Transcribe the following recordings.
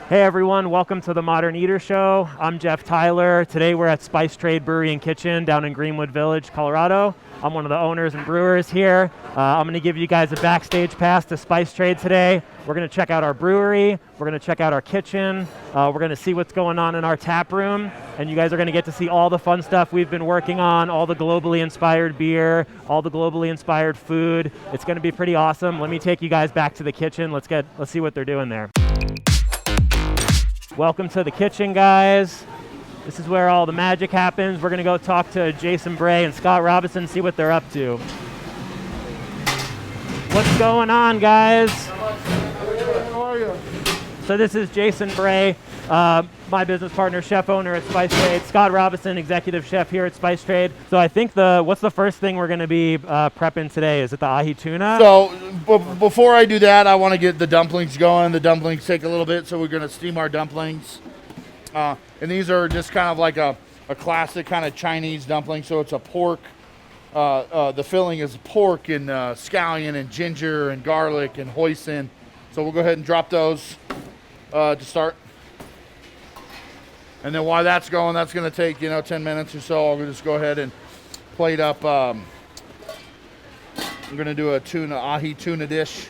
Hey everyone, welcome to the Modern Eater Show. I'm Jeff Tyler. Today we're at Trade Brewery and Kitchen down in Greenwood Village, Colorado. I'm one of the owners and brewers here. I'm going to give you guys a backstage pass to Spice Trade today. We're going to check out our brewery. We're going to check out our kitchen. We're going to see what's going on in our tap room. And you guys are going to get to see all the fun stuff we've been working on, all the globally inspired beer, all the globally inspired food. It's going to be pretty awesome. Let me take you guys back to the kitchen. Let's see what they're doing there. Welcome to the kitchen, guys. This is where all the magic happens. We're going to go talk to Jason Bray and Scott Robison, see what they're up to. What's going on, guys? How are you? So this is Jason Bray, my business partner, chef owner at Spice Trade. Scott Robison, executive chef here at Spice Trade. So I think what's the first thing we're going to be prepping today? Is it the ahi tuna? So before I do that, I want to get the dumplings going. The dumplings take a little bit, so we're going to steam our dumplings. And these are just kind of like a classic kind of Chinese dumpling. So it's a pork. The filling is pork and scallion and ginger and garlic and hoisin. So we'll go ahead and drop those to start. And then while that's going, that's going to take 10 minutes or so. I'll just go ahead and plate up. I'm going to do a Ahi Tuna Dish.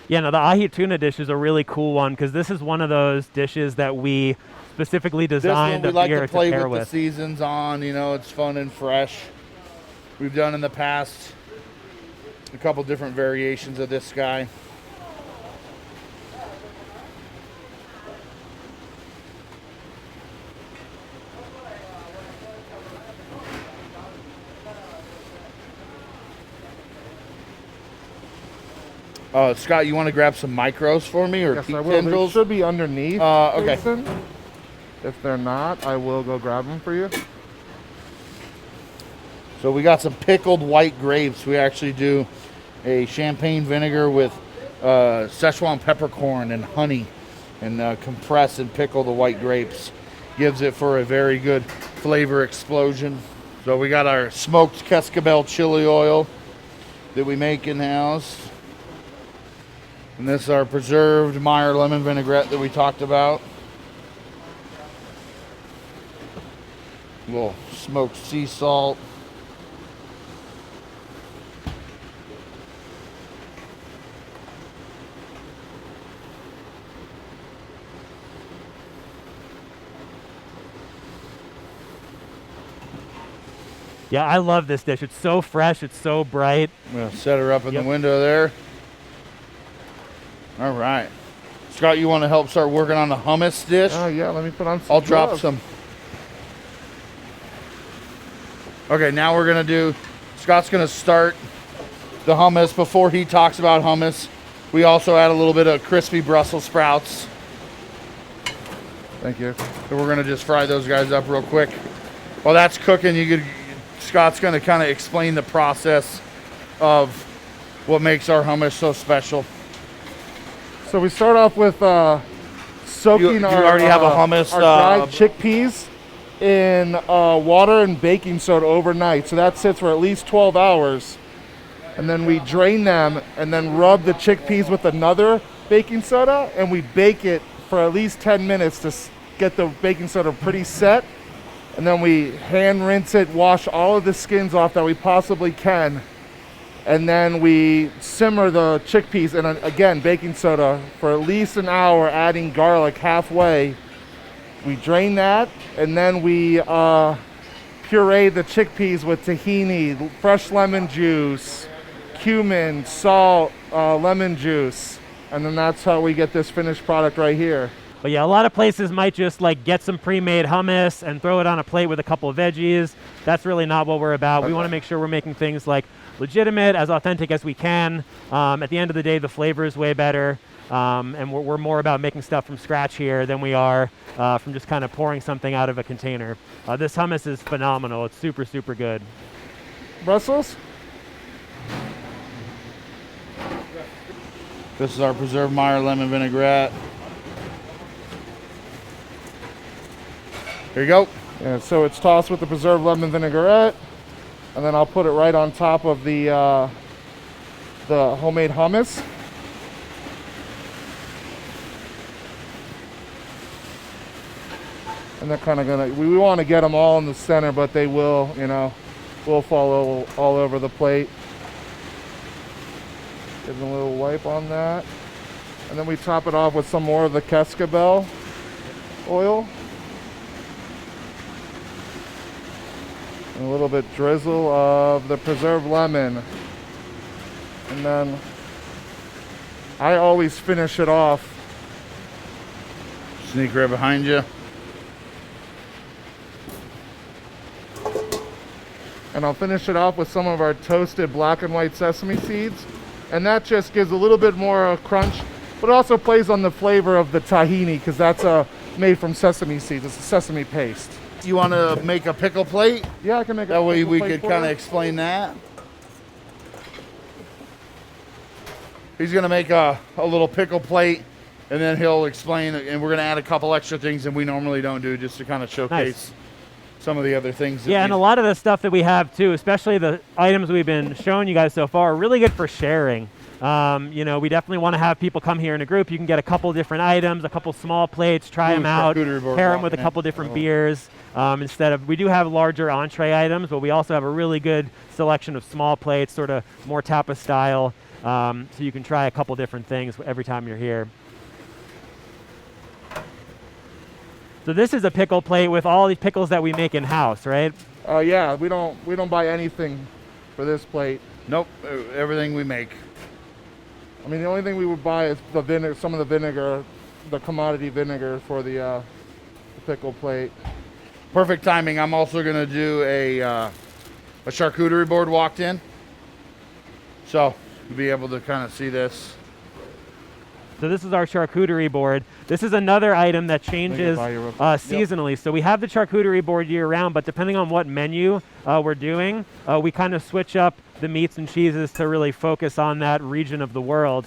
Yeah, no, the Ahi Tuna Dish is a really cool one because this is one of those dishes that we specifically designed this one we like to play pair with the seasons on. It's fun and fresh. We've done in the past a couple different variations of this guy. Scott, you want to grab some micros for me or yes, I will. tendrils? They should be underneath. Okay. Jason. If they're not, I will go grab them for you. So we got some pickled white grapes. We actually do a champagne vinegar with Szechuan peppercorn and honey, and compress and pickle the white grapes. Gives it for a very good flavor explosion. So we got our smoked Cascabel chili oil that we make in-house. And this is our preserved Meyer lemon vinaigrette that we talked about. A little smoked sea salt. Yeah, I love this dish. It's so fresh. It's so bright. I'm going to set her up in the window there. All right. Scott, you want to help start working on the hummus dish? Oh, yeah, let me put on some I'll drop gloves. some. Okay, now we're going to do, Scott's going to start the hummus. Before he talks about hummus, we also add a little bit of crispy Brussels sprouts. Thank you. So we're going to just fry those guys up real quick. While that's cooking, Scott's going to kind of explain the process of what makes our hummus so special. So we start off with soaking You our already have a hummus, our dried chickpeas in water and baking soda overnight. So that sits for at least 12 hours. And then we drain them and then rub the chickpeas with another baking soda, and we bake it for at least 10 minutes to get the baking soda pretty set. And then we hand rinse it, wash all of the skins off that we possibly can. And then we simmer the chickpeas in, again, baking soda for at least an hour, adding garlic halfway. We drain that, and then we puree the chickpeas with tahini, fresh lemon juice, cumin, salt, lemon juice. And then that's how we get this finished product right here. But yeah, a lot of places might just get some pre-made hummus and throw it on a plate with a couple of veggies. That's really not what we're about. We want to make sure we're making things legitimate, as authentic as we can. At the end of the day, the flavor is way better. And we're more about making stuff from scratch here than we are from just kind of pouring something out of a container. This hummus is phenomenal. It's super, super good. Brussels? This is our preserved Meyer lemon vinaigrette. Here you go. And so it's tossed with the preserved lemon vinaigrette, and then I'll put it right on top of the the homemade hummus. And they're kind of gonna, we want to get them all in the center, but they will, you know, will fall all over the plate. Give them a little wipe on that. And then we top it off with some more of the cascabel oil. And a little bit drizzle of the preserved lemon. And then I always finish it off. Sneak right behind you. And I'll finish it off with some of our toasted black and white sesame seeds. And that just gives a little bit more crunch, but also plays on the flavor of the tahini, because that's made from sesame seeds. It's a sesame paste. You want to make a pickle plate? Yeah, I can make a That way pickle we plate could for kind of you. explain that. He's going to make a little pickle plate, and then he'll explain, and we're going to add a couple extra things that we normally don't do, just to kind of showcase some of the other things. Yeah, and a lot of the stuff that we have too, especially the items we've been showing you guys so far, are really good for sharing. You know, we definitely want to have people come here in a group. You can get a couple different items, a couple small plates, try them out, Charcuterie Board pair them with a walking in. couple different beers. We do have larger entree items, but we also have a really good selection of small plates, sort of more tapas style. So you can try a couple different things every time you're here. So this is a pickle plate with all these pickles that we make in house, right? Yeah, we don't buy anything for this plate. Nope, everything we make. I mean, the only thing we would buy is the vinegar, some of the vinegar, the commodity vinegar for the pickle plate. Perfect timing. I'm also going to do a charcuterie board walked in. So you'll be able to kind of see this. So this is our charcuterie board. This is another item that changes seasonally. So we have the charcuterie board year round, but depending on what menu we're doing, we kind of switch up the meats and cheeses to really focus on that region of the world,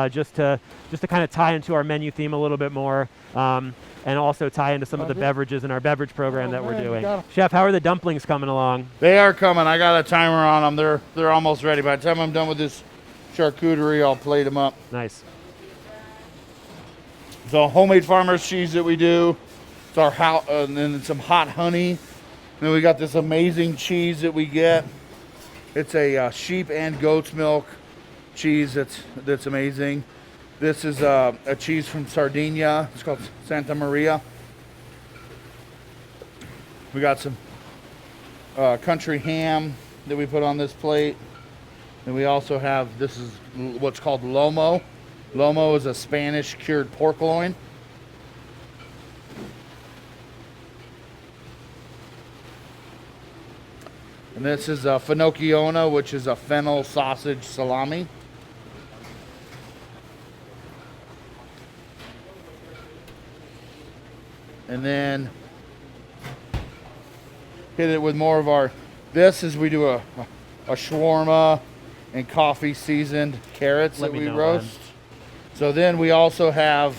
just to kind of tie into our menu theme a little bit more, and also tie into some of the beverages in our beverage program that we're doing. Chef, how are the dumplings coming along? They are coming. I got a timer on them. They're almost ready. By the time I'm done with this charcuterie, I'll plate them up. Nice. So homemade farmer's cheese that we do. It's our and then some hot honey. And then we got this amazing cheese that we get. It's a sheep and goat's milk cheese that's amazing. This is a cheese from Sardinia. It's called Santa Maria. We got some country ham that we put on this plate. And we also have, this is what's called lomo. Lomo is a Spanish cured pork loin. And this is a finocchiona, which is a fennel sausage salami. And then hit it with more of our, this is we do a shawarma and coffee seasoned carrots that we roast. So then we also have,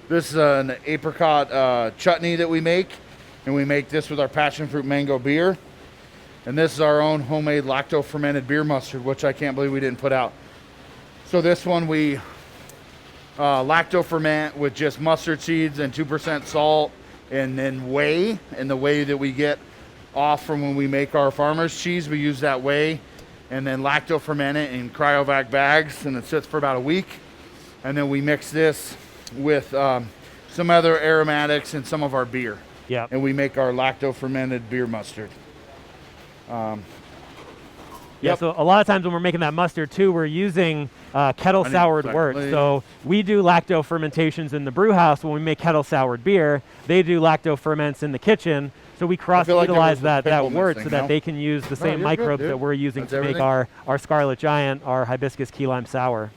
this is an apricot chutney that we make. And we make this with our Passionfruit mango beer. And this is our own homemade lacto-fermented beer mustard, which I can't believe we didn't put out. So this one we lacto-ferment with just mustard seeds and 2% salt and then whey. And the whey that we get off from when we make our farmer's cheese, we use that whey. And then lacto-ferment it in cryovac bags, and it sits for about a week. And then we mix this with some other aromatics and some of our beer. Yeah. And we make our lacto-fermented beer mustard. Yeah, so a lot of times when we're making that mustard too, we're using kettle soured wort. So we do lacto fermentations in the brew house when we make kettle soured beer. They do lacto ferments in the kitchen. So we cross-utilize that wort so that they can use the same microbes that we're using to make our Scarlet Giant, our hibiscus key lime sour.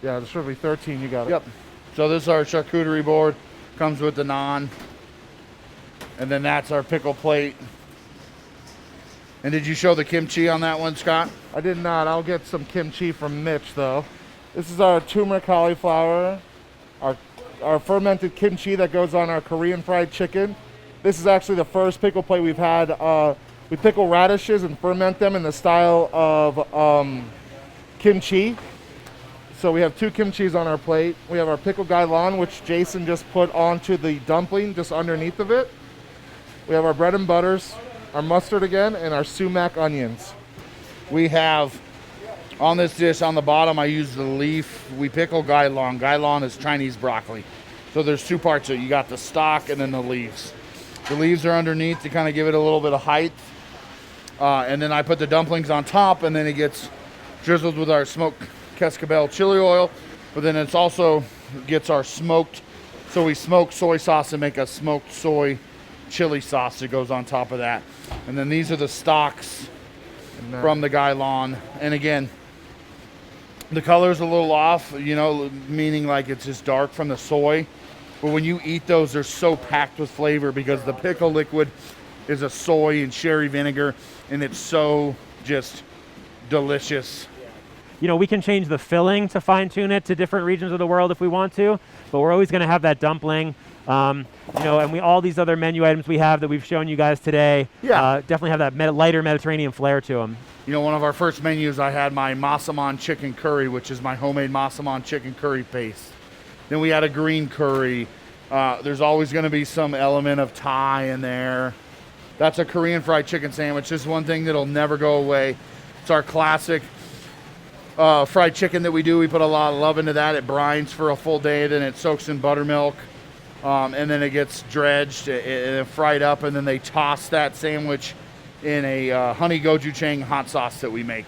Yeah, there should be 13. You got it. Yep. So this is our charcuterie board. Comes with the naan. And then that's our pickle plate. And did you show the kimchi on that one, Scott? I did not. I'll get some kimchi from Mitch, though. This is our turmeric cauliflower, our fermented kimchi that goes on our Korean fried chicken. This is actually the first pickle plate we've had We pickle radishes and ferment them in the style of kimchi. So we have 2 kimchis on our plate. We have our pickled gailan, which Jason just put onto the dumpling just underneath of it. We have our bread and butters, our mustard again, and our sumac onions. We have, on this dish on the bottom, I use the leaf. We pickle gailan. Gailan is Chinese broccoli. So there's 2 parts of it. You got the stalk and then the leaves. The leaves are underneath to kind of give it a little bit of height. And then I put the dumplings on top, and then it gets drizzled with our smoked cascabel chili oil. But then it's also gets our smoked, so we smoke soy sauce and make a smoked soy chili sauce that goes on top of that. And then these are the stalks from the gailan. And again, the color's a little off, you know, meaning like it's just dark from the soy. But when you eat those, they're so packed with flavor because the pickle liquid is a soy and sherry vinegar, and it's so just delicious. You know, we can change the filling to fine tune it to different regions of the world if we want to, but we're always going to have that dumpling. You know, and all these other menu items we have that we've shown you guys today, definitely have that lighter Mediterranean flair to them. You know, one of our first menus, I had my massaman chicken curry, which is my homemade massaman chicken curry paste. Then we had a green curry. There's always going to be some element of Thai in there. That's a Korean fried chicken sandwich. This is one thing that'll never go away. It's our classic fried chicken that we do. We put a lot of love into that. It brines for a full day, then it soaks in buttermilk, and then it gets dredged and fried up, and then they toss that sandwich in a honey gochujang hot sauce that we make.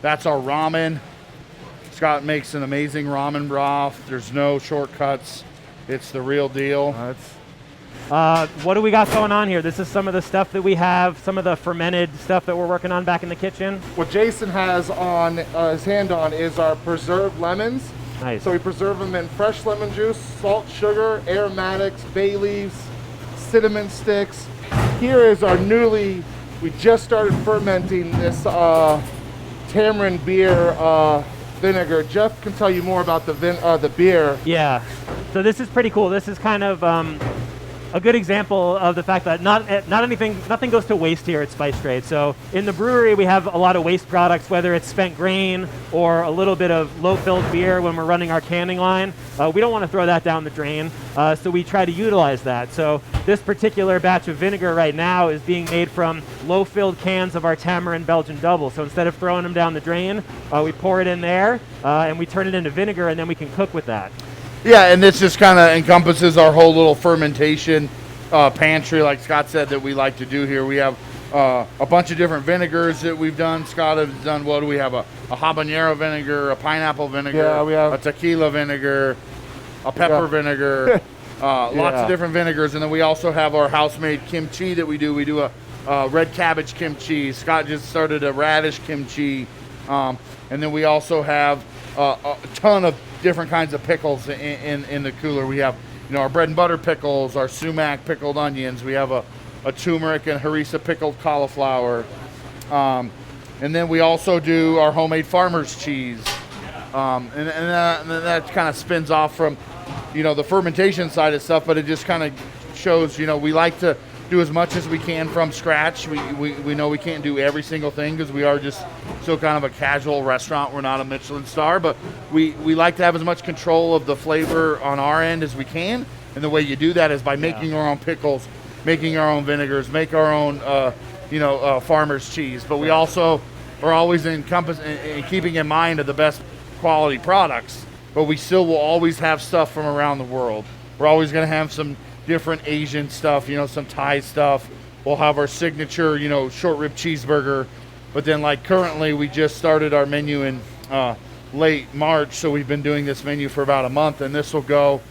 That's our ramen. Scott makes an amazing ramen broth. There's no shortcuts. It's the real deal. What do we got going on here? This is some of the stuff that we have, some of the fermented stuff that we're working on back in the kitchen. What Jason has on his hand on is our preserved lemons. Nice. So we preserve them in fresh lemon juice, salt, sugar, aromatics, bay leaves, cinnamon sticks. Here is our we just started fermenting this tamarind beer vinegar. Jeff can tell you more about the beer. Yeah, so this is pretty cool. This is kind of a good example of the fact that nothing goes to waste here at Spice Trade. So in the brewery, we have a lot of waste products, whether it's spent grain or a little bit of low-filled beer when we're running our canning line. We don't want to throw that down the drain, so we try to utilize that. So this particular batch of vinegar right now is being made from low-filled cans of our tamarind Belgian double. So instead of throwing them down the drain, we pour it in there, and we turn it into vinegar, and then we can cook with that. Yeah, and this just kind of encompasses our whole little fermentation pantry, like Scott said, that we like to do here. We have a bunch of different vinegars that we've done. Scott has done, what do we have? A habanero vinegar, a pineapple vinegar, we have a tequila vinegar, a pepper vinegar, lots of different vinegars. And then we also have our house-made kimchi that we do. We do a red cabbage kimchi. Scott just started a radish kimchi. And then we also have a ton of different kinds of pickles in the cooler. We have, you know, our bread and butter pickles, our sumac pickled onions. We have a turmeric and harissa pickled cauliflower. And then we also do our homemade farmer's cheese. And that kind of spins off from, you know, the fermentation side of stuff, but it just kind of shows, you know, we like to do as much as we can from scratch. We know we can't do every single thing because we are just still kind of a casual restaurant. We're not a Michelin star, but we like to have as much control of the flavor on our end as we can. And the way you do that is by making our own pickles, making our own vinegars, make our own, farmer's cheese. But we also are always keeping in mind of the best quality products, but we still will always have stuff from around the world. We're always going to have some different Asian stuff, you know, some Thai stuff. We'll have our signature, you know, short rib cheeseburger. But then, like, currently we just started our menu in late March, so we've been doing this menu for about a month, and this will go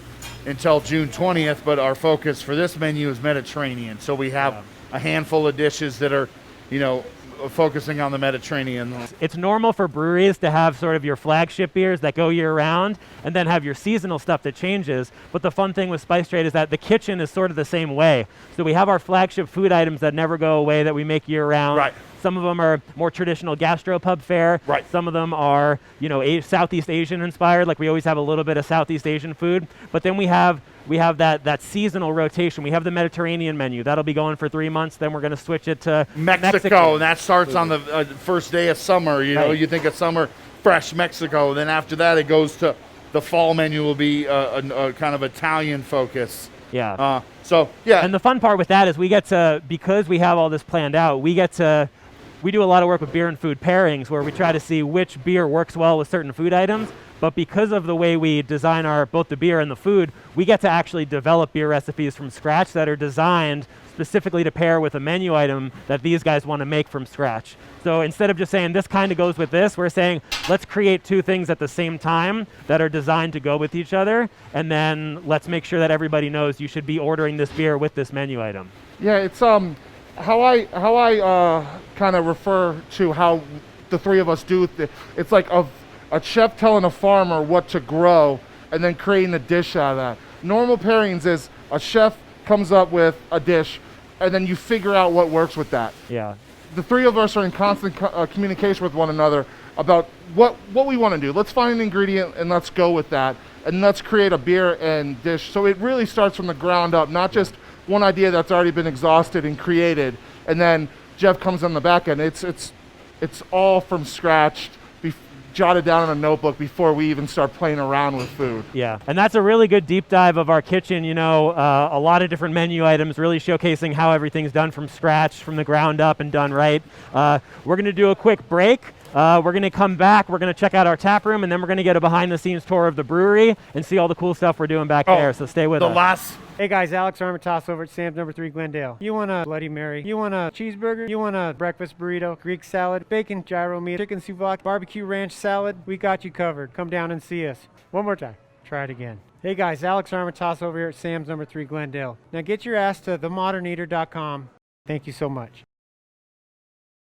until June 20th. But our focus for this menu is Mediterranean. So we have a handful of dishes that are, you know, focusing on the Mediterranean. It's normal for breweries to have sort of your flagship beers that go year round and then have your seasonal stuff that changes. But the fun thing with Spice Trade is that the kitchen is sort of the same way. So we have our flagship food items that never go away that we make year round. Right. Some of them are more traditional gastropub fare. Right. Some of them are, you know, Southeast Asian inspired. Like we always have a little bit of Southeast Asian food. But then we have we have that seasonal rotation. We have the Mediterranean menu. That'll be going for 3 months. Then we're going to switch it to Mexico. And that starts on the first day of summer. You know, Right. you think of summer, fresh Mexico. Then after that, it goes to the fall menu will be a kind of Italian focus. Yeah. So, yeah. And the fun part with that is we get to, because we have all this planned out, we do a lot of work with beer and food pairings where we try to see which beer works well with certain food items. But because of the way we design both the beer and the food, we get to actually develop beer recipes from scratch that are designed specifically to pair with a menu item that these guys want to make from scratch. So instead of just saying this kind of goes with this, we're saying let's create two things at the same time that are designed to go with each other, and then let's make sure that everybody knows you should be ordering this beer with this menu item. Yeah, it's how I kind of refer to how the three of us do it's like a chef telling a farmer what to grow and then creating a dish out of that. Normal pairings is a chef comes up with a dish and then you figure out what works with that. Yeah. The three of us are in constant communication with one another about what we want to do. Let's find an ingredient and let's go with that, and let's create a beer and dish. So it really starts from the ground up, not just one idea that's already been exhausted and created, and then Jeff comes on the back end. It's all from scratch, jotted down in a notebook before we even start playing around with food. Yeah, and that's a really good deep dive of our kitchen. You know, a lot of different menu items, really showcasing how everything's done from scratch, from the ground up, and done right. We're going to do a quick break. We're going to come back. We're going to check out our tap room, and then we're going to get a behind-the-scenes tour of the brewery and see all the cool stuff we're doing back there. So stay with us. Hey guys, Alex Armitage over at Sam's number 3 Glendale. You want a Bloody Mary? You want a cheeseburger? You want a breakfast burrito? Greek salad? Bacon gyro meat? Chicken souvlaki? Barbecue ranch salad? We got you covered. Come down and see us. One more time. Try it again. Hey guys, Alex Armitage over here at Sam's number 3 Glendale. Now get your ass to themoderneater.com. Thank you so much.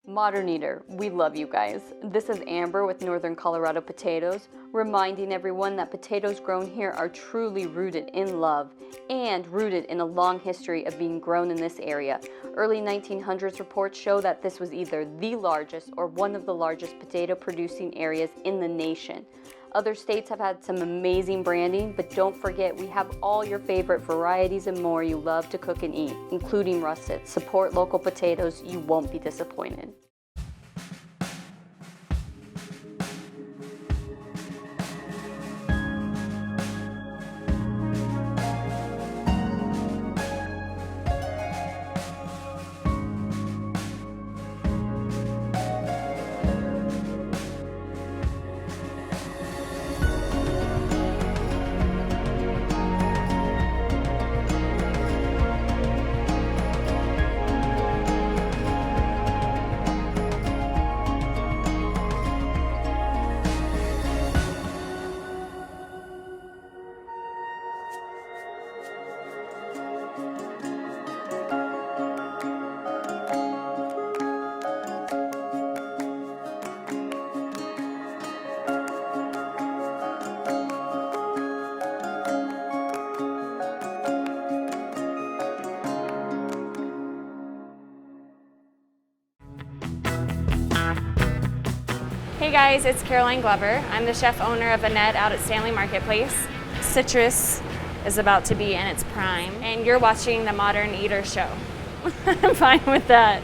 Modern Eater, we love you guys. This is Amber with Northern Colorado Potatoes, reminding everyone that potatoes grown here are truly rooted in love and rooted in a long history of being grown in this area. Early 1900s reports show that this was either the largest or one of the largest potato producing areas in the nation. Other states have had some amazing branding, but don't forget we have all your favorite varieties and more you love to cook and eat, including russet. Support local potatoes, you won't be disappointed. Hey guys, it's Caroline Glover. I'm the chef owner of Annette out at Stanley Marketplace. Citrus is about to be in its prime, and you're watching the Modern Eater Show. I'm fine with that.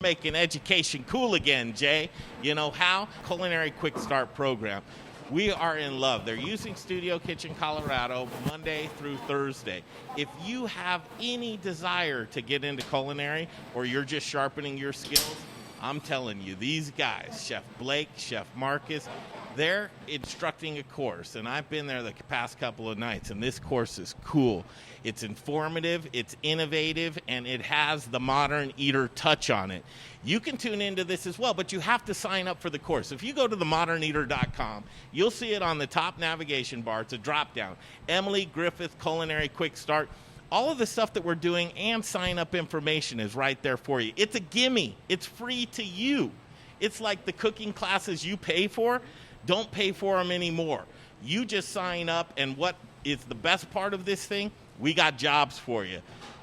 Making education cool again, Jay. You know how? Culinary Quick Start program. We are in love. They're using Studio Kitchen Colorado Monday through Thursday. If you have any desire to get into culinary or you're just sharpening your skills, I'm telling you, these guys, Chef Blake, Chef Marcus, they're instructing a course, and I've been there the past couple of nights, and this course is cool. It's informative, it's innovative, and it has the Modern Eater touch on it. You can tune into this as well, but you have to sign up for the course. If you go to themoderneater.com, you'll see it on the top navigation bar. It's a drop-down. Emily Griffith Culinary Quick Start. All of the stuff that we're doing and sign-up information is right there for you. It's a gimme. It's free to you. It's like the cooking classes you pay for. Don't pay for them anymore. You just sign up, and what is the best part of this thing? We got jobs for you.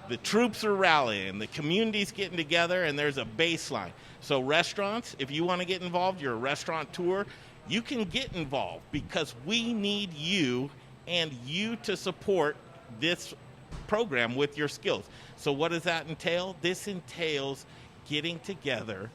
The troops are rallying, the community's getting together, and there's a baseline. So restaurants, if you want to get involved, you're a restaurateur, you can get involved because we need you and you to support this program with your skills. So what does that entail? This entails getting together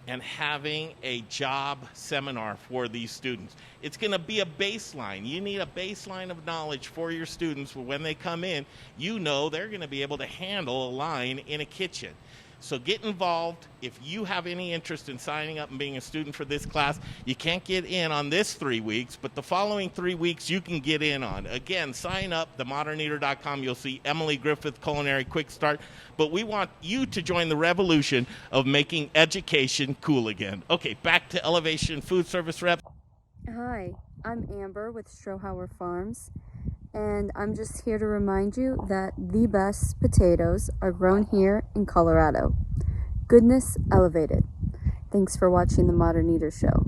and having a job seminar for these students. It's going to be a baseline. You need a baseline of knowledge for your students for when they come in. You know they're going to be able to handle a line in a kitchen. So get involved. If you have any interest in signing up and being a student for this class, you can't get in on this 3 weeks, but the following 3 weeks you can get in on. Again, sign up, themoderneater.com. You'll see Emily Griffith Culinary Quick Start. But we want you to join the revolution of making education cool again. Okay, back to Elevation Food Service Rep. Hi, I'm Amber with Strohauer Farms, and I'm just here to remind you that the best potatoes are grown here in Colorado. Goodness elevated. Thanks for watching the Modern Eater Show.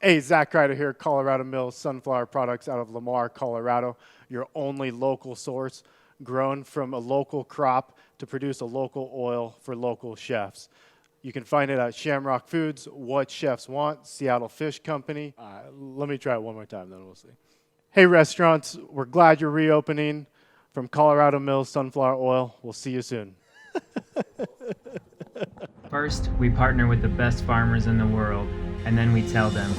Hey, Zach Ryder here, Colorado Mills Sunflower Products out of Lamar, Colorado. Your only local source, grown from a local crop to produce a local oil for local chefs. You can find it at Shamrock Foods, What Chefs Want, Seattle Fish Company. Let me try it one more time, then we'll see. Hey, restaurants, we're glad you're reopening. From Colorado Mills Sunflower Oil, we'll see you soon. First, we partner with the best farmers in the world, and then we tell them,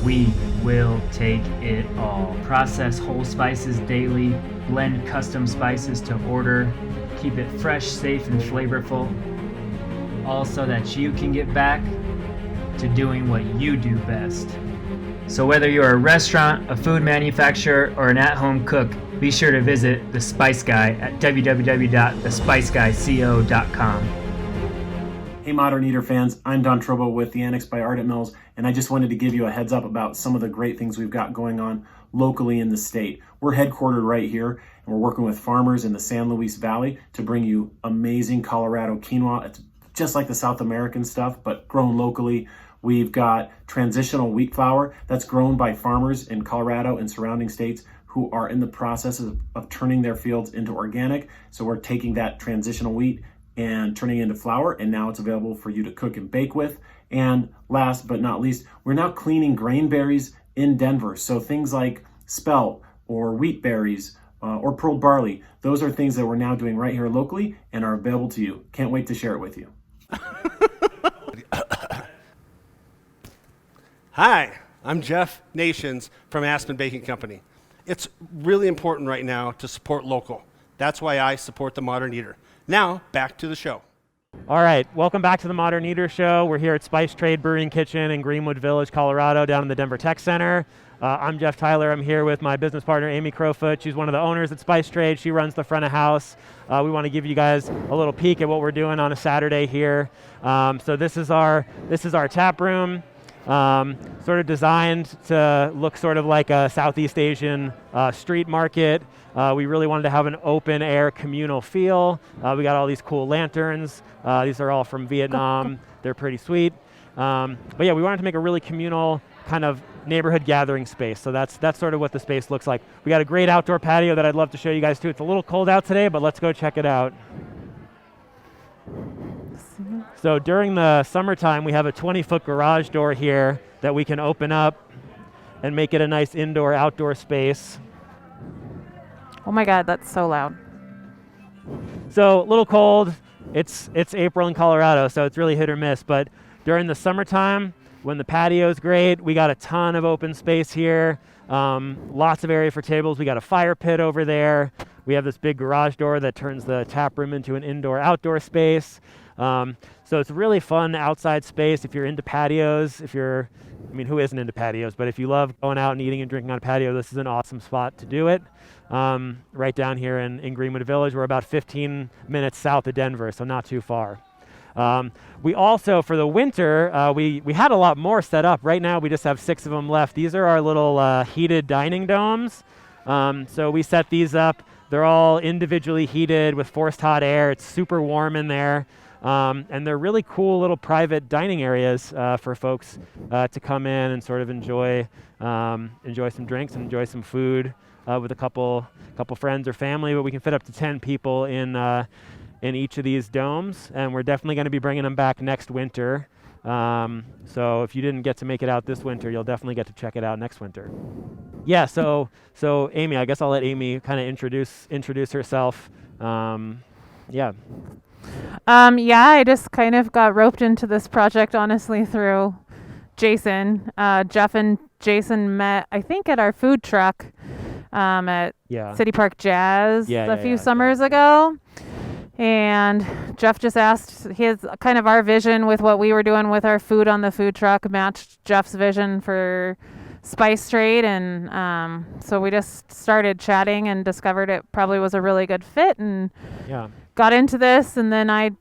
we will take it all. Process whole spices daily, blend custom spices to order, keep it fresh, safe, and flavorful, all so that you can get back to doing what you do best. So whether you're a restaurant, a food manufacturer, or an at-home cook, be sure to visit The Spice Guy at www.thespiceguyco.com. Hey Modern Eater fans, I'm Don Trobo with the Annex by Ardent Mills, and I just wanted to give you a heads up about some of the great things we've got going on locally in the state. We're headquartered right here, and we're working with farmers in the San Luis Valley to bring you amazing Colorado quinoa. It's just like the South American stuff, but grown locally. We've got transitional wheat flour that's grown by farmers in Colorado and surrounding states who are in the process of turning their fields into organic. So we're taking that transitional wheat and turning it into flour, and now it's available for you to cook and bake with. And last but not least, we're now cleaning grain berries in Denver. So things like spelt or wheat berries or pearl barley, those are things that we're now doing right here locally and are available to you. Can't wait to share it with you. Hi, I'm Jeff Nations from Aspen Baking Company. It's really important right now to support local. That's why I support the Modern Eater. Now, back to the show. All right, welcome back to the Modern Eater Show. We're here at Spice Trade Brewery and Kitchen in Greenwood Village, Colorado, down in the Denver Tech Center. I'm Jeff Tyler. I'm here with my business partner, Amy Crowfoot. She's one of the owners at Spice Trade. She runs the front of house. We want to give you guys a little peek at what we're doing on a Saturday here. So this is our tap room. Sort of designed to look sort of like a Southeast Asian street market. We really wanted to have an open air communal feel. We got all these cool lanterns. These are all from Vietnam. They're pretty sweet. But yeah, we wanted to make a really communal kind of neighborhood gathering space. So that's sort of what the space looks like. We got a great outdoor patio that I'd love to show you guys too. It's a little cold out today, but let's go check it out. So during the summertime, we have a 20-foot garage door here that we can open up and make it a nice indoor-outdoor space. Oh my God, that's so loud. So a little cold. It's April in Colorado, so it's really hit or miss. But during the summertime, when the patio's great, we got a ton of open space here. Lots of area for tables. We got a fire pit over there. We have this big garage door that turns the tap room into an indoor-outdoor space. So it's a really fun outside space if you're into patios, who isn't into patios, but if you love going out and eating and drinking on a patio, this is an awesome spot to do it. Right down here in Greenwood Village. We're about 15 minutes south of Denver, so not too far. We also, for the winter, we had a lot more set up. Right now we just have 6 of them left. These are our little heated dining domes. So we set these up. They're all individually heated with forced hot air. It's super warm in there. And they're really cool little private dining areas for folks to come in and sort of enjoy some drinks and enjoy some food with a couple friends or family. But we can fit up to 10 people in each of these domes, and we're definitely going to be bringing them back next winter. So if you didn't get to make it out this winter, you'll definitely get to check it out next winter. Yeah. So Amy, I guess I'll let Amy kind of introduce herself. Yeah. I just kind of got roped into this project, honestly, through Jason. Jeff and Jason met, I think, at our food truck at City Park Jazz a few summers ago. And Jeff just asked his kind of our vision with what we were doing with our food on the food truck matched Jeff's vision for Spice Trade. And so we just started chatting and discovered it probably was a really good fit and got into this. And then I,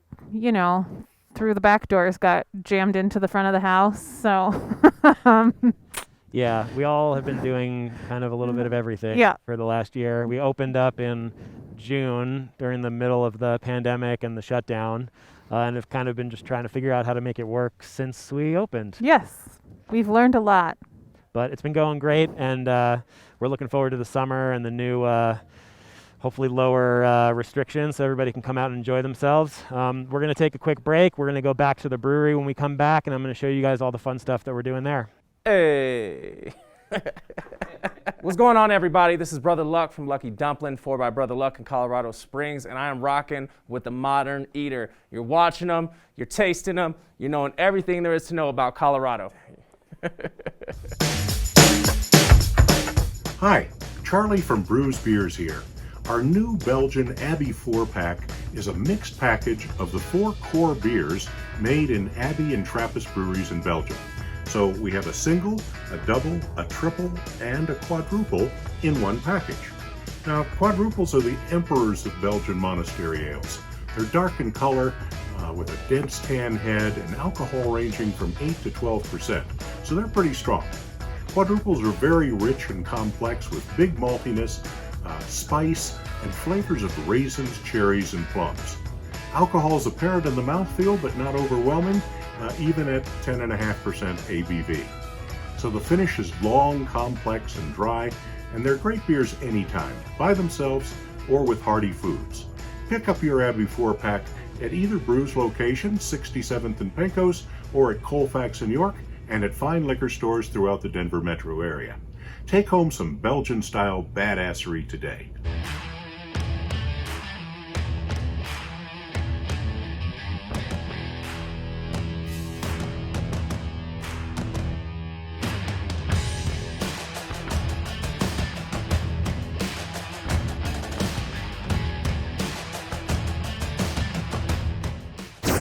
through the back doors, got jammed into the front of the house. So yeah, we all have been doing kind of a little bit of everything for the last year. We opened up in June during the middle of the pandemic and the shutdown, and have kind of been just trying to figure out how to make it work since we opened. Yes, we've learned a lot. But it's been going great, and we're looking forward to the summer and the new, hopefully lower restrictions so everybody can come out and enjoy themselves. We're going to take a quick break. We're going to go back to the brewery when we come back, and I'm going to show you guys all the fun stuff that we're doing there. Hey. What's going on, everybody? This is Brother Luck from Lucky Dumpling for by Brother Luck in Colorado Springs, and I am rocking with the Modern Eater. You're watching them, you're tasting them, you're knowing everything there is to know about Colorado. Hi, Charlie from Brews Beers here. Our new Belgian Abbey 4-pack is a mixed package of the 4 core beers made in Abbey and Trappist breweries in Belgium. So we have a single, a double, a triple, and a quadruple in one package. Now, quadruples are the emperors of Belgian monastery ales. They're dark in color, with a dense tan head and alcohol ranging from 8 to 12%, so they're pretty strong. Quadruples are very rich and complex with big maltiness, spice, and flavors of raisins, cherries, and plums. Alcohol is apparent in the mouthfeel, but not overwhelming, even at 10.5% ABV. So the finish is long, complex, and dry, and they're great beers anytime, by themselves or with hearty foods. Pick up your Abbey 4-pack at either Brews location, 67th and Pecos, or at Colfax in York, and at fine liquor stores throughout the Denver metro area. Take home some Belgian-style badassery today.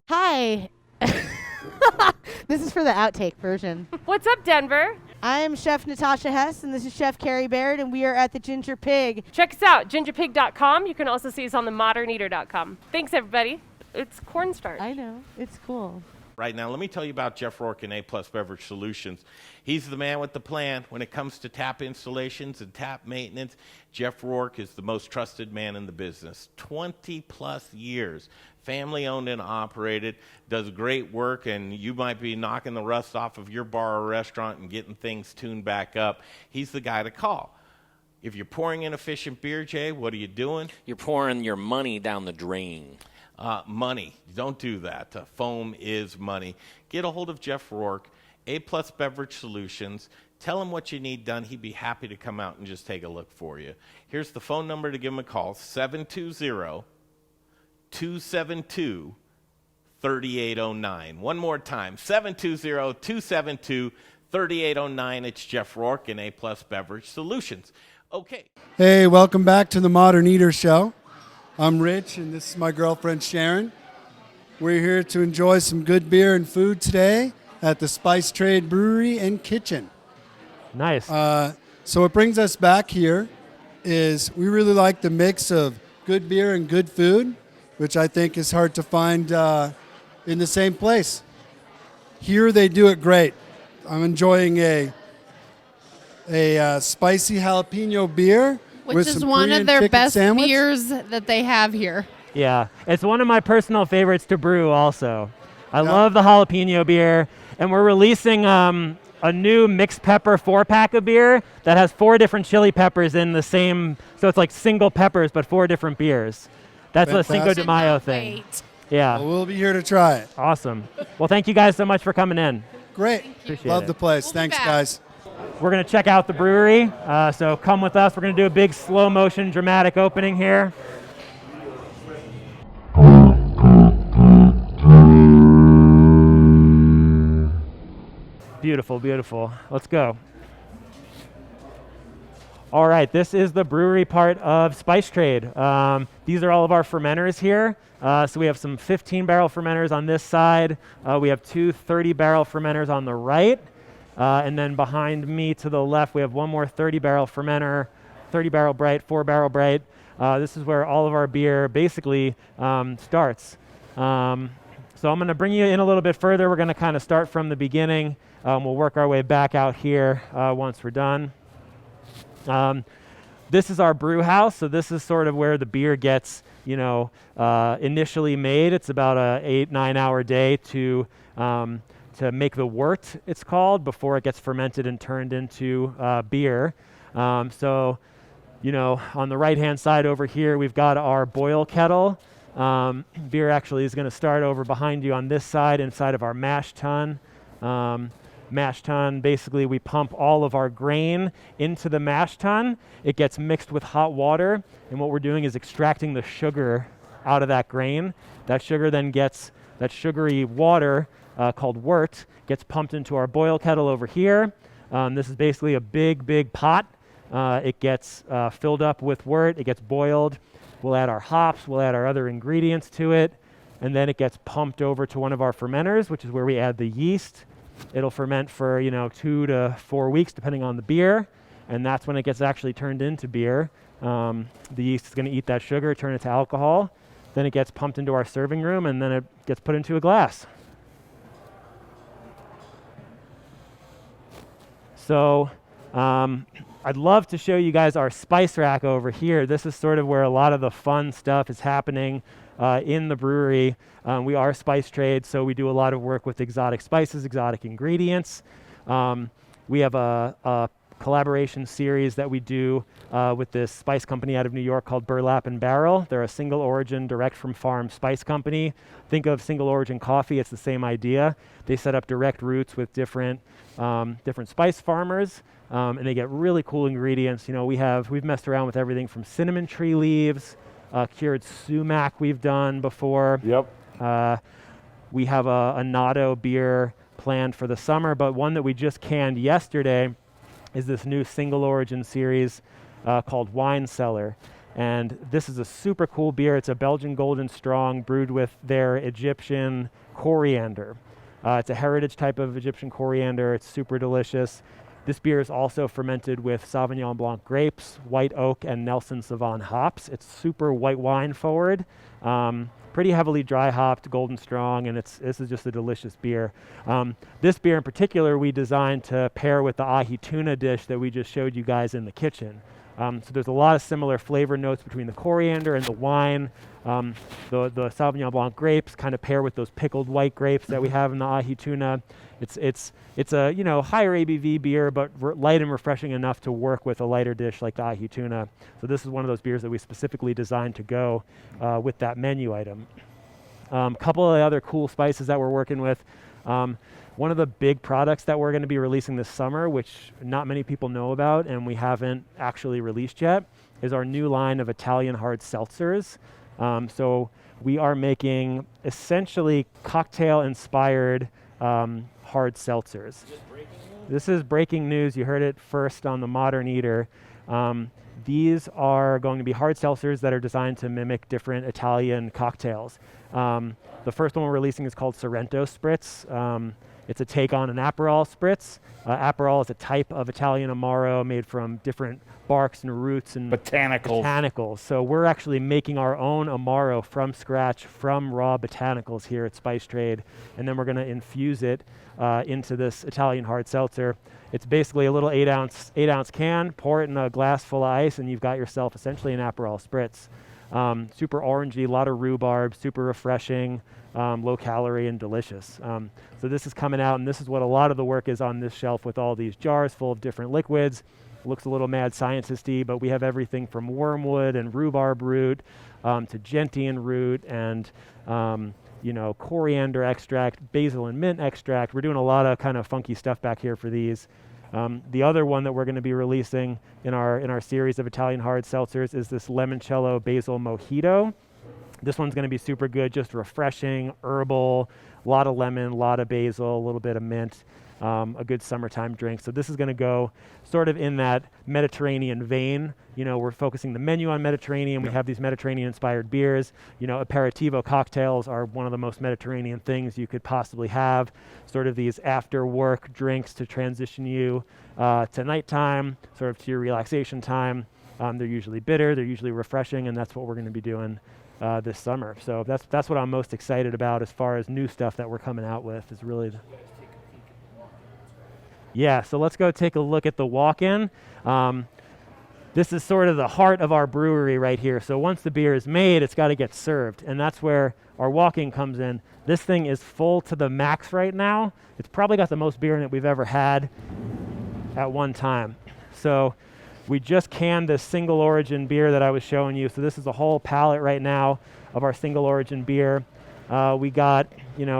Hi. This is for the outtake version. What's up, Denver? I'm Chef Natasha Hess, and this is Chef Carrie Baird, and we are at the Ginger Pig. Check us out, gingerpig.com. You can also see us on themoderneater.com. Thanks, everybody. It's cornstarch. I know. It's cool. Right now, let me tell you about Jeff Rourke and A+ Beverage Solutions. He's the man with the plan when it comes to tap installations and tap maintenance. Jeff Rourke is the most trusted man in the business. 20-plus years, family-owned and operated, does great work, and you might be knocking the rust off of your bar or restaurant and getting things tuned back up. He's the guy to call. If you're pouring inefficient beer, Jay, what are you doing? You're pouring your money down the drain. Money. Don't do that. Foam is money. Get a hold of Jeff Rourke, A+ Beverage Solutions. Tell him what you need done. He'd be happy to come out and just take a look for you. Here's the phone number to give him a call, 720-272-3809. One more time, 720-272-3809. It's Jeff Rourke and A+ Beverage Solutions. Okay. Hey, welcome back to the Modern Eater Show. I'm Rich, and this is my girlfriend, Sharon. We're here to enjoy some good beer and food today at the Spice Trade Brewery and Kitchen. Nice. So what brings us back here is we really like the mix of good beer and good food, which I think is hard to find in the same place. Here they do it great. I'm enjoying a spicy jalapeno beer, which with is some one Korean of their chicken best sandwich. beers that they have here. Yeah, it's one of my personal favorites to brew also. I love the jalapeno beer, and we're releasing a new mixed pepper 4-pack of beer that has 4 different chili peppers in the same, so it's like single peppers but 4 different beers. That's a Cinco de Mayo thing. Yeah. Well, we'll be here to try it. Awesome. Well, thank you guys so much for coming in. Great. Appreciate Love it. the place. Thanks, guys. We're going to check out the brewery, so come with us. We're going to do a big slow motion dramatic opening here. Beautiful, beautiful. Let's go. All right, this is the brewery part of Spice Trade. These are all of our fermenters here. So we have some 15-barrel fermenters on this side. We have 2 30-barrel fermenters on the right. And then behind me to the left, we have one more 30-barrel fermenter, 30-barrel bright, 4-barrel bright. This is where all of our beer basically starts. So I'm going to bring you in a little bit further. We're going to kind of start from the beginning. We'll work our way back out here once we're done. This is our brew house. So this is sort of where the beer gets, initially made. It's about a 8-9 hour day to make the wort, it's called, before it gets fermented and turned into beer. So, on the right-hand side over here, we've got our boil kettle. Beer actually is going to start over behind you on this side, inside of our mash tun. Mash tun, basically we pump all of our grain into the mash tun. It gets mixed with hot water, and what we're doing is extracting the sugar out of that grain. That sugar then gets, that sugary water called wort, gets pumped into our boil kettle over here. This is basically a big pot. It gets filled up with wort, it gets boiled. We'll add our hops, we'll add our other ingredients to it, and then it gets pumped over to one of our fermenters, which is where we add the yeast. It'll ferment for 2 to 4 weeks depending on the beer, and that's when it gets actually turned into beer. The yeast is going to eat that sugar, turn it to alcohol, then it gets pumped into our serving room, and then it gets put into a glass. So I'd love to show you guys our spice rack over here. This is sort of where a lot of the fun stuff is happening in the brewery. We are Spice Trade, so we do a lot of work with exotic spices, exotic ingredients. We have a collaboration series that we do with this spice company out of New York called Burlap and Barrel. They're a single origin, direct from farm spice company. Think of single origin coffee, it's the same idea. They set up direct routes with different spice farmers, and they get really cool ingredients. We've messed around with everything from cinnamon tree leaves, cured sumac we've done before. Yep. We have a natto beer planned for the summer, but one that we just canned yesterday is this new single origin series called Wine Cellar. And this is a super cool beer. It's a Belgian Golden Strong brewed with their Egyptian coriander. It's a heritage type of Egyptian coriander. It's super delicious. This beer is also fermented with Sauvignon Blanc grapes, white oak, and Nelson Sauvin hops. It's super white wine forward, pretty heavily dry hopped, Golden Strong, and this is just a delicious beer. This beer in particular we designed to pair with the Ahi Tuna Dish that we just showed you guys in the kitchen. So there's a lot of similar flavor notes between the coriander and the wine. The Sauvignon Blanc grapes kind of pair with those pickled white grapes that we have in the Ahi Tuna. It's a higher ABV beer, but light and refreshing enough to work with a lighter dish like the Ahi Tuna. So this is one of those beers that we specifically designed to go with that menu item. Couple of other cool spices that we're working with. One of the big products that we're going to be releasing this summer, which not many people know about and we haven't actually released yet, is our new line of Italian hard seltzers. So we are making essentially cocktail-inspired hard seltzers. This is breaking news. You heard it first on the Modern Eater. These are going to be hard seltzers that are designed to mimic different Italian cocktails. The first one we're releasing is called Sorrento Spritz. It's a take on an Aperol Spritz. Aperol is a type of Italian Amaro made from different barks and roots and botanicals. So we're actually making our own Amaro from scratch from raw botanicals here at Spice Trade, and then we're going to infuse it into this Italian hard seltzer. It's basically a little 8-ounce can. Pour it in a glass full of ice, and you've got yourself essentially an Aperol Spritz. Super orangey, a lot of rhubarb, super refreshing, low calorie and delicious. So this is coming out, and this is what a lot of the work is on this shelf with all these jars full of different liquids. It looks a little mad scientist-y, but we have everything from wormwood and rhubarb root to gentian root and coriander extract, basil and mint extract. We're doing a lot of kind of funky stuff back here for these. The other one that we're going to be releasing in our series of Italian hard seltzers is this Limoncello Basil Mojito. This one's going to be super good, just refreshing, herbal, a lot of lemon, a lot of basil, a little bit of mint, a good summertime drink. So this is going to go sort of in that Mediterranean vein. We're focusing the menu on Mediterranean. We have these Mediterranean-inspired beers. Aperitivo cocktails are one of the most Mediterranean things you could possibly have. Sort of these after-work drinks to transition you to nighttime, sort of to your relaxation time. They're usually bitter, they're usually refreshing, and that's what we're going to be doing this summer. So that's what I'm most excited about as far as new stuff that we're coming out with is really so let's go take a look at the walk-in. This is sort of the heart of our brewery right here. So once the beer is made, it's got to get served, and that's where our walk-in comes in. This thing is full to the max right now. It's probably got the most beer in it we've ever had at one time. So we just canned this single origin beer that I was showing you. So this is a whole pallet right now of our single origin beer. We got,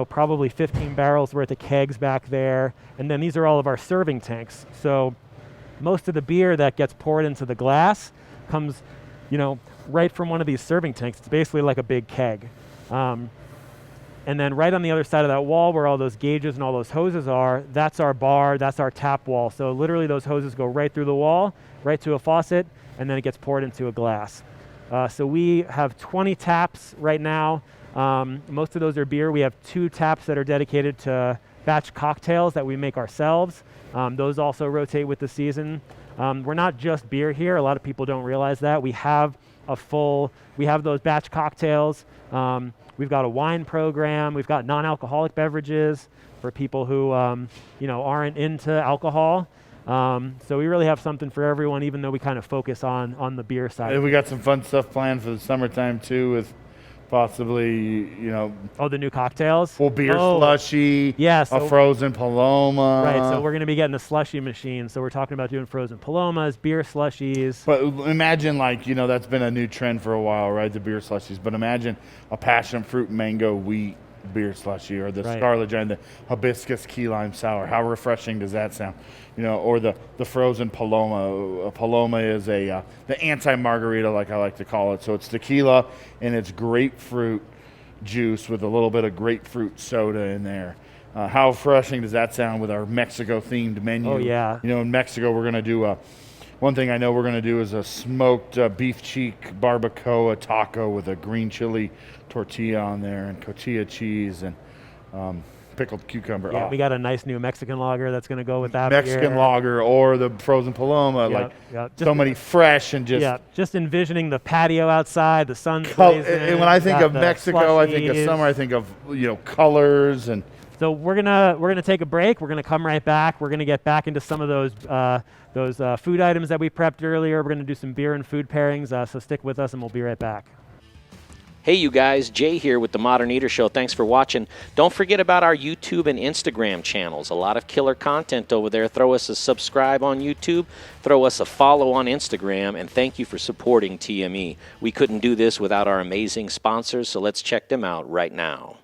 probably 15 barrels worth of kegs back there. And then these are all of our serving tanks. So most of the beer that gets poured into the glass comes, right from one of these serving tanks. It's basically like a big keg. And then right on the other side of that wall where all those gauges and all those hoses are, that's our bar, that's our tap wall. So literally those hoses go right through the wall, right to a faucet, and then it gets poured into a glass. So we have 20 taps right now. Most of those are beer. We have 2 taps that are dedicated to batch cocktails that we make ourselves. Those also rotate with the season. We're not just beer here. A lot of people don't realize that. We have those batch cocktails. We've got a wine program. We've got non-alcoholic beverages for people who, aren't into alcohol. So we really have something for everyone, even though we kind of focus on the beer side. And we got some fun stuff planned for the summertime too, with possibly, the new cocktails. Well, beer slushy. Yes. A frozen Paloma. Right. So we're going to be getting a slushy machine. So we're talking about doing frozen Palomas, beer slushies. But imagine, that's been a new trend for a while, right? The beer slushies. But imagine a passionfruit mango wheat beer slushy, or the Scarlet Giant, the hibiscus key lime sour. How refreshing does that sound? Or the frozen Paloma. A Paloma is the anti-margarita, like I like to call it. So it's tequila and it's grapefruit juice with a little bit of grapefruit soda in there. How refreshing does that sound with our Mexico-themed menu? Oh, yeah. In Mexico, we're going to do one thing I know we're going to do is a smoked beef cheek barbacoa taco with a green chili tortilla on there and cotija cheese and pickled cucumber. Yeah, we got a nice new Mexican lager that's going to go with that. Mexican lager or the frozen Paloma, so many fresh and just. Yeah, just envisioning the patio outside, the sun's blazing. And when I think of Mexico, I think of summer. I think of colors and. So we're gonna take a break. We're gonna come right back. We're gonna get back into some of those food items that we prepped earlier. We're gonna do some beer and food pairings. So stick with us, and we'll be right back. Hey you guys, Jay here with the Modern Eater Show. Thanks for watching. Don't forget about our YouTube and Instagram channels. A lot of killer content over there. Throw us a subscribe on YouTube. Throw us a follow on Instagram. And thank you for supporting TME. We couldn't do this without our amazing sponsors, so let's check them out right now.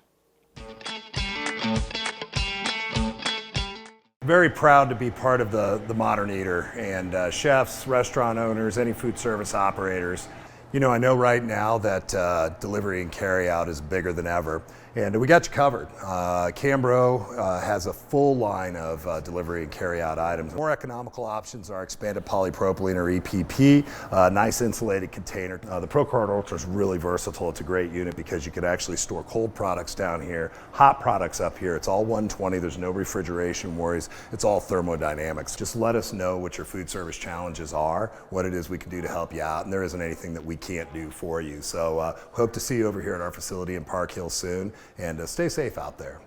Very proud to be part of the Modern Eater, and chefs, restaurant owners, any food service operators. I know right now that delivery and carry out is bigger than ever, And we got you covered. Cambro has a full line of delivery and carry-out items. More economical options are expanded polypropylene or EPP, nice insulated container. The ProCard Ultra is really versatile. It's a great unit because you could actually store cold products down here, hot products up here. It's all 120. There's no refrigeration worries. It's all thermodynamics. Just let us know what your food service challenges are, what it is we can do to help you out, and there isn't anything that we can't do for you. So hope to see you over here at our facility in Park Hill soon, and stay safe out there.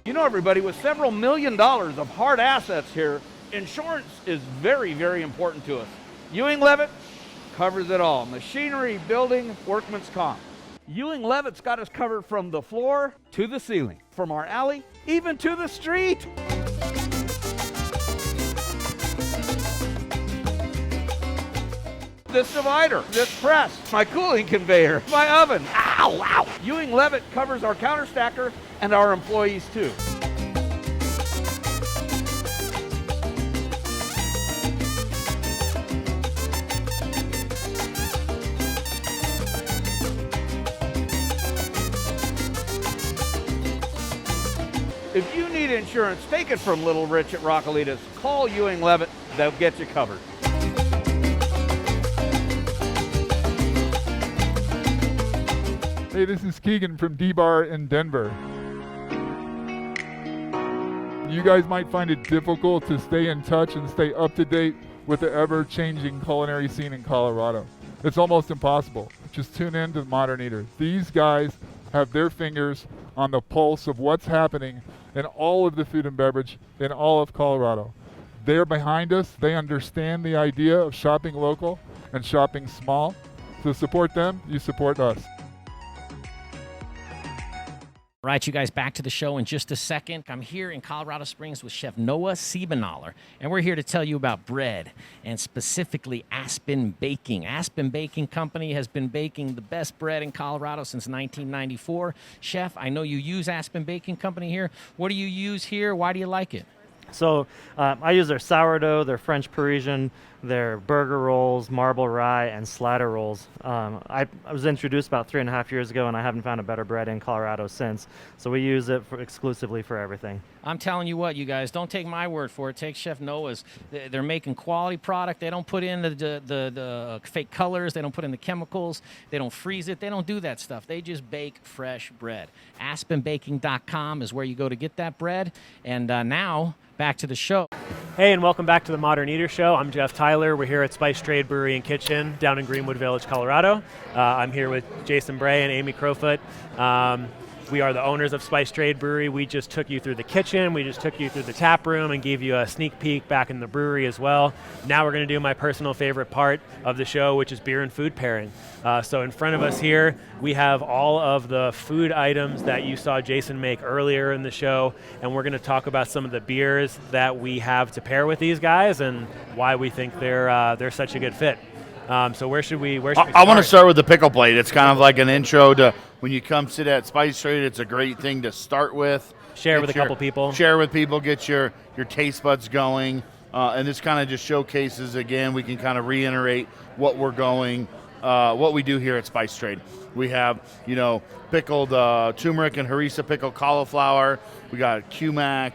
You know, everybody, with several $1 million of hard assets here, insurance is very, very important to us. Ewing Levitt covers it all. Machinery, building, workman's comp. Ewing Levitt's got us covered from the floor to the ceiling, from our alley even to the street. This divider, this press, my cooling conveyor, my oven. Ow, ow. Ewing Levitt covers our counter stacker and our employees too. If you need insurance, take it from Little Rich at Rockalitas. Call Ewing Levitt, they'll get you covered. Hey, this is Keegan from D-Bar in Denver. You guys might find it difficult to stay in touch and stay up to date with the ever-changing culinary scene in Colorado. It's almost impossible. Just tune in to Modern Eater. These guys have their fingers on the pulse of what's happening in all of the food and beverage in all of Colorado. They're behind us. They understand the idea of shopping local and shopping small. To support them, you support us. All right, you guys, back to the show in just a second. I'm here in Colorado Springs with Chef Noah Siebenaler, and we're here to tell you about bread, and specifically Aspen Baking. Aspen Baking Company has been baking the best bread in Colorado since 1994. Chef, I know you use Aspen Baking Company here. What do you use here? Why do you like it? So I use their sourdough, their French Parisian, their burger rolls, marble rye, and slider rolls. I was introduced about 3.5 years ago, and I haven't found a better bread in Colorado since. So we use it exclusively for everything. I'm telling you what, you guys, don't take my word for it. Take Chef Noah's. They're making quality product. They don't put in the fake colors. They don't put in the chemicals. They don't freeze it. They don't do that stuff. They just bake fresh bread. AspenBaking.com is where you go to get that bread. And now, back to the show. Hey, and welcome back to the Modern Eater Show. I'm Jeff Tyler. We're here at Spice Trade Brewery and Kitchen down in Greenwood Village, Colorado. I'm here with Jason Bray and Amy Crowfoot. We are the owners of Spice Trade Brewery. We just took you through the kitchen. We just took you through the tap room and gave you a sneak peek back in the brewery as well. Now we're going to do my personal favorite part of the show, which is beer and food pairing. So in front of us here, we have all of the food items that you saw Jason make earlier in the show, and we're going to talk about some of the beers that we have to pair with these guys and why we think they're such a good fit. So where should we start? I want to start with the Pickle Plate. It's kind of like an intro to when you come sit at Spice Trade. It's a great thing to start with. Share with a couple people. Share with people, get your taste buds going. And this kind of just showcases, again, we can kind of reiterate what we're going, what we do here at Spice Trade. We have, pickled turmeric and harissa pickled cauliflower. We got sumac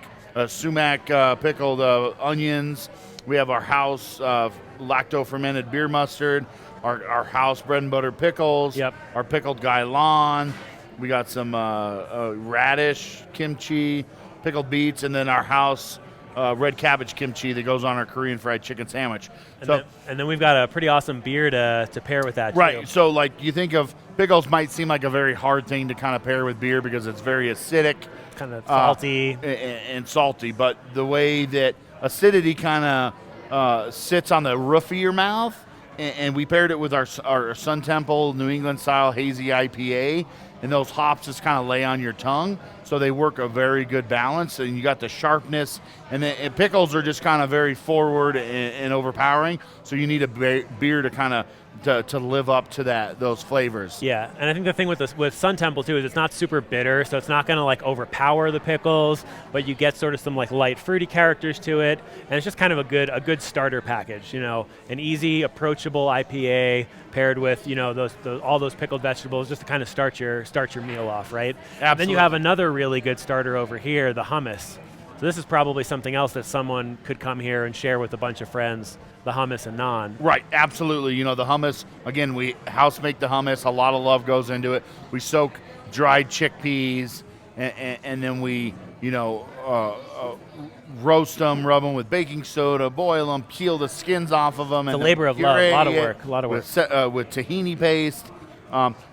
pickled onions. We have our house lacto-fermented beer mustard, our house bread and butter pickles, our pickled gailon. We got some radish kimchi, pickled beets, and then our house red cabbage kimchi that goes on our Korean fried chicken sandwich. And then we've got a pretty awesome beer to pair with that, right, too. So like you think of pickles might seem like a very hard thing to kind of pair with beer because it's very acidic. Kind of salty. And salty, but the way that acidity kind of sits on the roof of your mouth, and we paired it with our Sun Temple New England style hazy IPA, and those hops just kind of lay on your tongue, so they work a very good balance, and you got the sharpness, and pickles are just kind of very forward and overpowering, so you need a beer to kind of to live up to those flavors. Yeah, and I think the thing with Sun Temple too is it's not super bitter, so it's not going to like overpower the pickles, but you get sort of some like light fruity characters to it, and it's just kind of a good starter package. You know, an easy, approachable IPA paired with all those pickled vegetables, just to kind of start your meal off, right? Absolutely. And then you have another really good starter over here, the hummus. So this is probably something else that someone could come here and share with a bunch of friends, the hummus and naan. Right, absolutely. You know, the hummus, again, we house make the hummus. A lot of love goes into it. We soak dried chickpeas, and then we, roast them, rub them with baking soda, boil them, peel the skins off of them. It's and a labor of love, a lot of work. With tahini paste.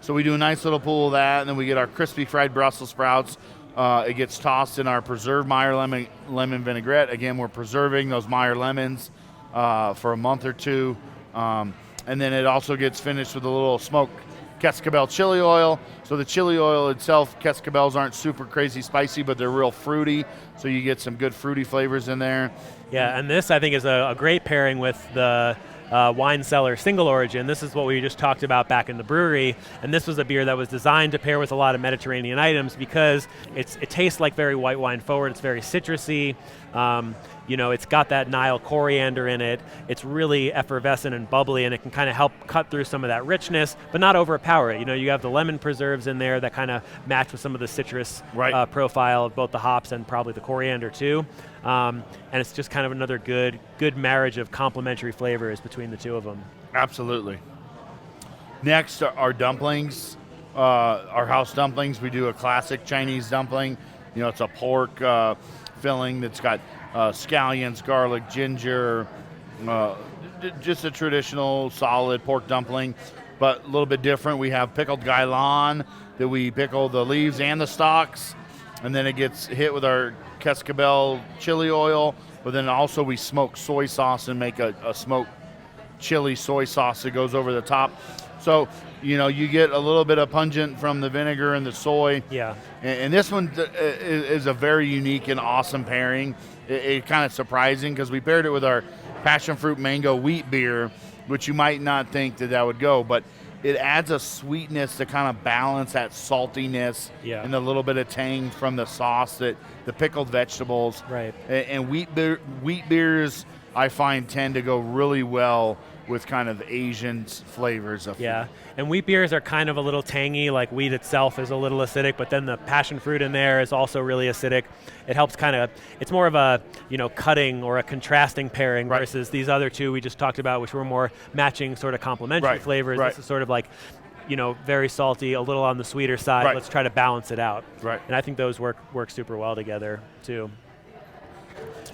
So we do a nice little pool of that, and then we get our crispy fried Brussels sprouts. It gets tossed in our preserved Meyer lemon vinaigrette. Again, we're preserving those Meyer lemons for a month or two. And then it also gets finished with a little smoked Cascabel chili oil. So the chili oil itself, Cascabels aren't super crazy spicy, but they're real fruity. So you get some good fruity flavors in there. Yeah, and this I think is a great pairing with the wine cellar single origin. This is what we just talked about back in the brewery, and this was a beer that was designed to pair with a lot of Mediterranean items because it tastes like very white wine forward. It's very citrusy. It's got that Nile coriander in it. It's really effervescent and bubbly, and it can kind of help cut through some of that richness, but not overpower it. You have the lemon preserves in there that kind of match with some of the citrus profile of both the hops and probably the coriander too. And it's just kind of another good marriage of complementary flavors between the two of them. Absolutely. Next, our dumplings, our house dumplings. We do a classic Chinese dumpling. It's a pork filling that's got scallions, garlic, ginger, just a traditional solid pork dumpling, but a little bit different. We have pickled gailan that we pickle the leaves and the stalks, and then it gets hit with our Cascabel chili oil, but then also we smoke soy sauce and make a smoked chili soy sauce that goes over the top. So, you get a little bit of pungent from the vinegar and the soy. Yeah. And this one is a very unique and awesome pairing. It's kind of surprising because we paired it with our Passionfruit mango wheat beer, which you might not think that would go, but it adds a sweetness to kind of balance that saltiness and a little bit of tang from the sauce, that the pickled vegetables. Right. And wheat beers, I find, tend to go really well with kind of Asian flavors of food. And wheat beers are kind of a little tangy, like wheat itself is a little acidic, but then the passion fruit in there is also really acidic. It helps it's more of a, cutting or a contrasting pairing versus these other two we just talked about, which were more matching sort of complementary flavors. This is sort of like, very salty, a little on the sweeter side. Let's try to balance it out. Right. And I think those work super well together too.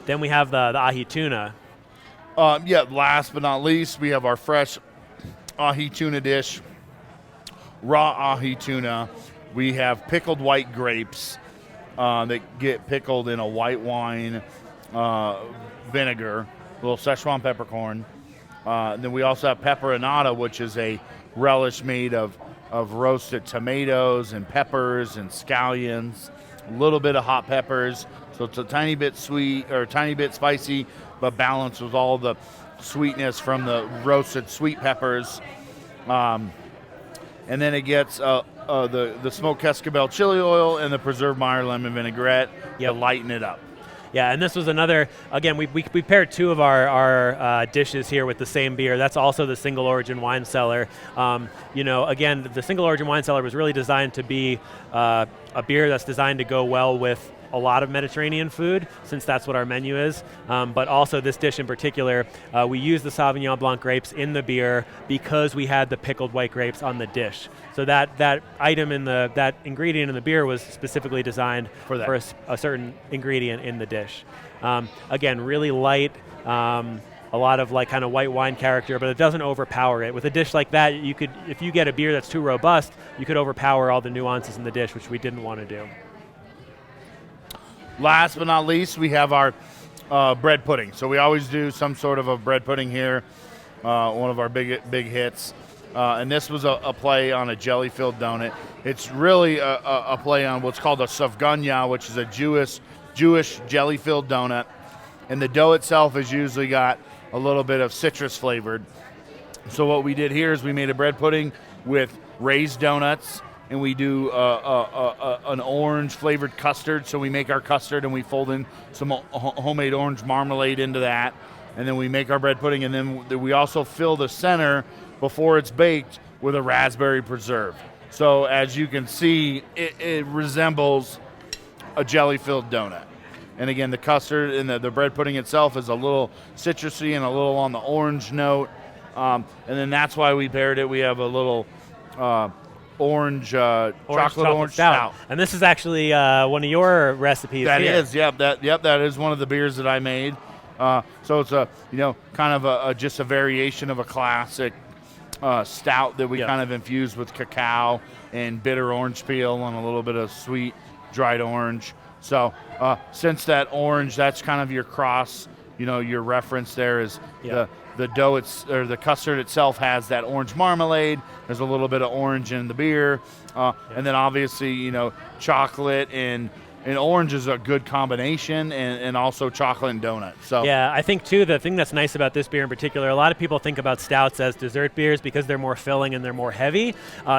Then we have the Ahi Tuna. Last but not least, we have our fresh Ahi Tuna Dish, raw Ahi tuna. We have pickled white grapes that get pickled in a white wine vinegar, a little Szechuan peppercorn. Then we also have pepperonata, which is a relish made of roasted tomatoes and peppers and scallions, a little bit of hot peppers. So it's a tiny bit sweet or a tiny bit spicy, but balanced with all the sweetness from the roasted sweet peppers. And then it gets the smoked Cascabel chili oil and the preserved Meyer lemon vinaigrette to lighten it up. Yeah, and this was another, again, we paired two of our dishes here with the same beer. That's also the single origin wine cellar. Again, the single origin wine cellar was really designed to be a beer that's designed to go well with a lot of Mediterranean food, since that's what our menu is. But also this dish in particular, we used the Sauvignon Blanc grapes in the beer because we had the pickled white grapes on the dish. So that item that ingredient in the beer was specifically designed for a certain ingredient in the dish. Again, really light, a lot of like kind of white wine character, but it doesn't overpower it. With a dish like that, you could, if you get a beer that's too robust, you could overpower all the nuances in the dish, which we didn't want to do. Last but not least, we have our bread pudding. So we always do some sort of a bread pudding here, one of our big hits. And this was a play on a jelly-filled donut. It's really a play on what's called a sovganya, which is a Jewish jelly-filled donut. And the dough itself has usually got a little bit of citrus flavored. So what we did here is we made a bread pudding with raised donuts, and we do an orange flavored custard. So we make our custard and we fold in some homemade orange marmalade into that. And then we make our bread pudding, and then we also fill the center before it's baked with a raspberry preserve. So as you can see, it resembles a jelly-filled donut. And again, the custard and the bread pudding itself is a little citrusy and a little on the orange note. And then that's why we paired it. We have a little chocolate orange stout. And this is actually one of your recipes. That here. is, that is one of the beers that I made. So it's kind of just a variation of a classic stout that we kind of infused with cacao and bitter orange peel and a little bit of sweet dried orange. So since that orange, that's kind of your cross, your reference there is the dough, or the custard itself has that orange marmalade. There's a little bit of orange in the beer. And then obviously, chocolate and orange is a good combination, and also chocolate and donut. So yeah, I think too, the thing that's nice about this beer in particular, a lot of people think about stouts as dessert beers because they're more filling and they're more heavy.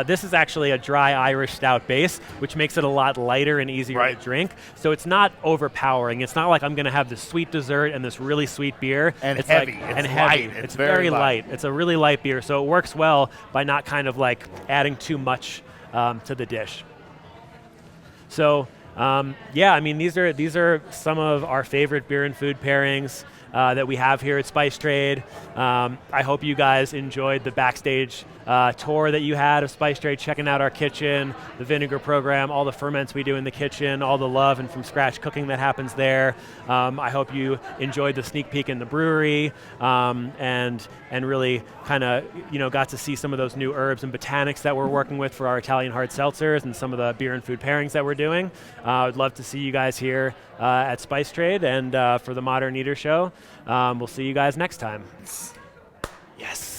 This is actually a dry Irish stout base, which makes it a lot lighter and easier to drink. So it's not overpowering. It's not like I'm going to have this sweet dessert and this really sweet beer. And it's heavy. Like, it's and heavy. Heavy. It's very light. It's a really light beer, so it works well by not kind of like adding too much to the dish. So. I mean, these are some of our favorite beer and food pairings that we have here at Spice Trade. I hope you guys enjoyed the backstage tour that you had of Spice Trade, checking out our kitchen, the vinegar program, all the ferments we do in the kitchen, all the love and from scratch cooking that happens there. I hope you enjoyed the sneak peek in the brewery and really kind of got to see some of those new herbs and botanics that we're working with for our Italian hard seltzers and some of the beer and food pairings that we're doing. I'd love to see you guys here at Spice Trade and for the Modern Eater Show. We'll see you guys next time. Yes.